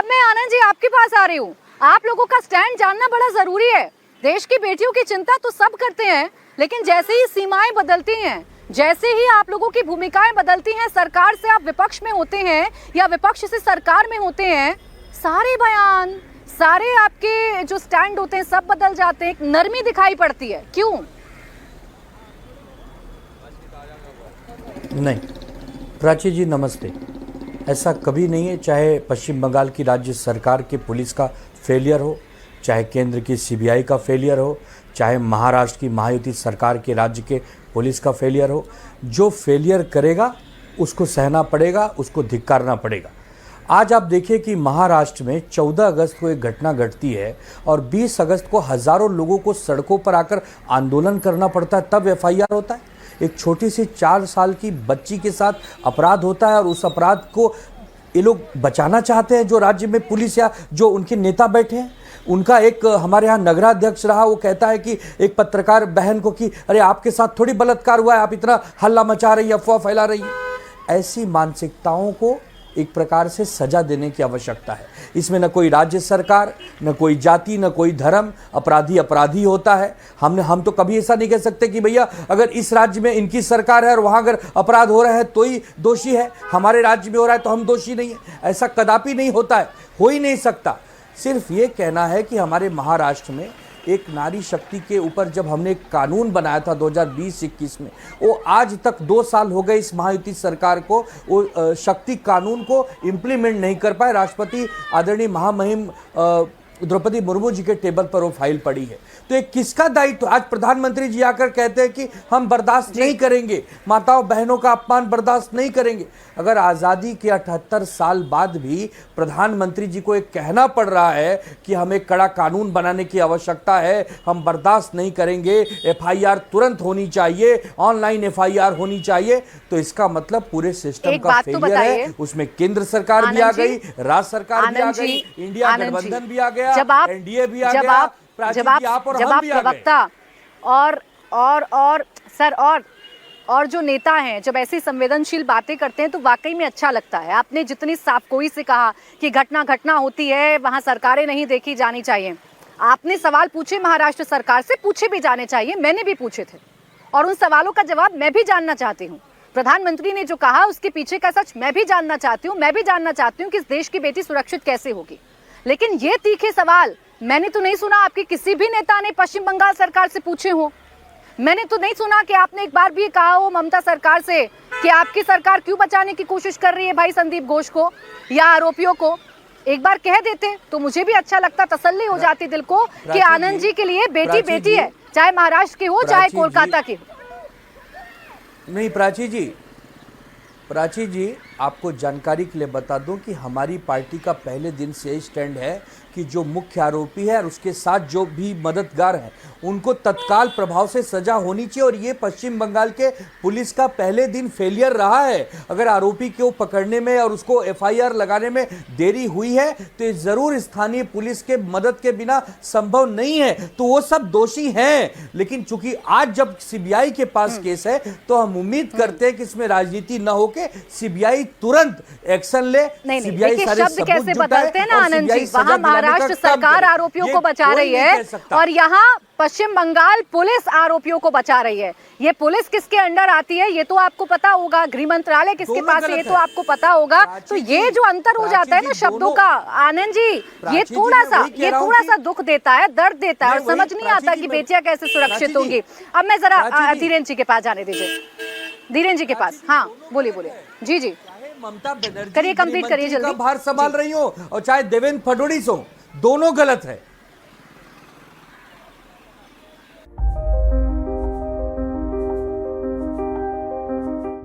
अब मैं आनंद जी आपके पास आ रही हूँ। आप लोगों का स्टैंड जानना बड़ा जरूरी है। देश की बेटियों की चिंता तो सब करते हैं, लेकिन जैसे ही सीमाएं बदलती हैं, जैसे ही आप लोगों की भूमिकाएं बदलती हैं, सरकार से आप विपक्ष में होते हैं या विपक्ष से सरकार में होते हैं, सारे बयान, सारे आपके जो स्टैंड होते हैं सब बदल जाते हैं। एक नरमी दिखाई पड़ती है, क्यों? नहीं प्राची जी नमस्ते, ऐसा कभी नहीं है। चाहे पश्चिम बंगाल की राज्य सरकार की पुलिस का फेलियर हो, चाहे केंद्र की सीबीआई का फेलियर हो, चाहे महाराष्ट्र की महायुति सरकार के राज्य के पुलिस का फेलियर हो, जो फेलियर करेगा उसको सहना पड़ेगा, उसको धिक्कारना पड़ेगा। आज आप देखिए कि महाराष्ट्र में 14 अगस्त को एक घटना घटती है और 20 अगस्त को हज़ारों लोगों को सड़कों पर आकर आंदोलन करना पड़ता है, तब एफआईआर होता है। एक छोटी सी 4 साल की बच्ची के साथ अपराध होता है और उस अपराध को ये लोग बचाना चाहते हैं। जो राज्य में पुलिस या जो उनके नेता बैठे हैं, उनका एक हमारे यहाँ नगराध्यक्ष रहा, वो कहता है कि एक पत्रकार बहन को कि अरे आपके साथ थोड़ी बलात्कार हुआ है, आप इतना हल्ला मचा रही है, अफवाह फैला रही है। ऐसी मानसिकताओं को एक प्रकार से सजा देने की आवश्यकता है। इसमें न कोई राज्य सरकार, न कोई जाति, न कोई धर्म, अपराधी अपराधी होता है। हम तो कभी ऐसा नहीं कह सकते कि भैया अगर इस राज्य में इनकी सरकार है और वहाँ अगर अपराध हो रहे हैं तो ही दोषी है, हमारे राज्य में हो रहा है तो हम दोषी नहीं है। ऐसा कदापि नहीं होता है, हो ही नहीं सकता। सिर्फ ये कहना है कि हमारे महाराष्ट्र में एक नारी शक्ति के ऊपर जब हमने एक कानून बनाया था 2020-21 में, वो आज तक 2 साल हो गए इस महायुति सरकार को वो शक्ति कानून को इम्प्लीमेंट नहीं कर पाए। राष्ट्रपति आदरणीय महामहिम द्रौपदी मुर्मू जी के टेबल पर वो फाइल पड़ी है। तो ये किसका दायित्व? आज प्रधानमंत्री जी आकर कहते हैं कि हम बर्दाश्त नहीं करेंगे, माताओं बहनों का अपमान बर्दाश्त नहीं करेंगे। अगर आज़ादी के 78 साल बाद भी प्रधानमंत्री जी को एक कहना पड़ रहा है कि हमें कड़ा कानून बनाने की आवश्यकता है, हम बर्दाश्त नहीं करेंगे, एफआईआर तुरंत होनी चाहिए, ऑनलाइन एफआईआर होनी चाहिए, तो इसका मतलब पूरे सिस्टम का फेलियर है। उसमें केंद्र सरकार भी आ गई, राज्य सरकार भी आ गई, इंडिया गठबंधन भी आ गया, एनडीए भी आ गया, जब आप प्रवक्ता और सर और जो नेता हैं जब ऐसी संवेदनशील बातें करते हैं तो वाकई में अच्छा लगता है। आपने जितनी साफगोई से कहा कि घटना होती है, वहां सरकारें नहीं देखी जानी चाहिए। आपने सवाल पूछे महाराष्ट्र सरकार से, पूछे भी जाने चाहिए, मैंने भी पूछे थे और उन सवालों का जवाब मैं भी जानना चाहती हूँ। प्रधानमंत्री ने जो कहा उसके पीछे का सच मैं भी जानना चाहती हूँ। मैं भी जानना चाहती हूँ कि इस देश की बेटी सुरक्षित कैसे होगी। लेकिन ये तीखे सवाल मैंने तो नहीं सुना आपके किसी भी नेता ने पश्चिम बंगाल सरकार से पूछे हो। मैंने तो नहीं सुना कि आपने एक बार भी कहा हो ममता सरकार से कि आपकी सरकार क्यों बचाने की कोशिश कर रही है भाई संदीप घोष को या आरोपियों को। एक बार कह देते तो मुझे भी अच्छा लगता, तसल्ली हो जाती दिल को कि आनंद जी के लिए बेटी बेटी है, चाहे महाराष्ट्र की हो चाहे कोलकाता की हो। नहीं प्राची जी आपको जानकारी के लिए बता दूं कि हमारी पार्टी का पहले दिन से स्टैंड है कि जो मुख्य आरोपी है और उसके साथ जो भी मददगार है उनको तत्काल प्रभाव से सजा होनी चाहिए। और ये पश्चिम बंगाल के पुलिस का पहले दिन फेलियर रहा है। अगर आरोपी को पकड़ने में और उसको एफआईआर लगाने में देरी हुई है तो ये जरूर स्थानीय पुलिस के मदद के बिना संभव नहीं है, तो वो सब दोषी हैं। लेकिन चूंकि आज जब सीबीआई के पास केस है तो हम उम्मीद करते हैं कि इसमें राजनीति न होकर सीबीआई तुरंत एक्शन ले। सीबीआई सारे शब्द कैसे बदलते हैं ना आनंद जी। वहां महाराष्ट्र सरकार आरोपियों को बचा रही है और यहाँ पश्चिम बंगाल पुलिस आरोपियों को बचा रही है। ये पुलिस किसके अंडर आती है ये तो आपको पता होगा, गृह मंत्रालय किसके पास है ये तो आपको पता होगा। तो ये जो अंतर हो जाता है ना शब्दों का आनंद जी, ये थोड़ा सा दुख देता है, दर्द देता है और समझ नहीं आता कि बेटियां कैसे सुरक्षित होंगी। अब मैं जरा धीरेन्द्र जी के पास जाने दीजिए, धीरेन्द्र जी के पास। हाँ बोलिए जी ममता बनर्जी करिए, कंप्लीट करिए जल्दी। भार संभाल रही हो और चाहे देवेंद्र फडणवीस हो, दोनों गलत है।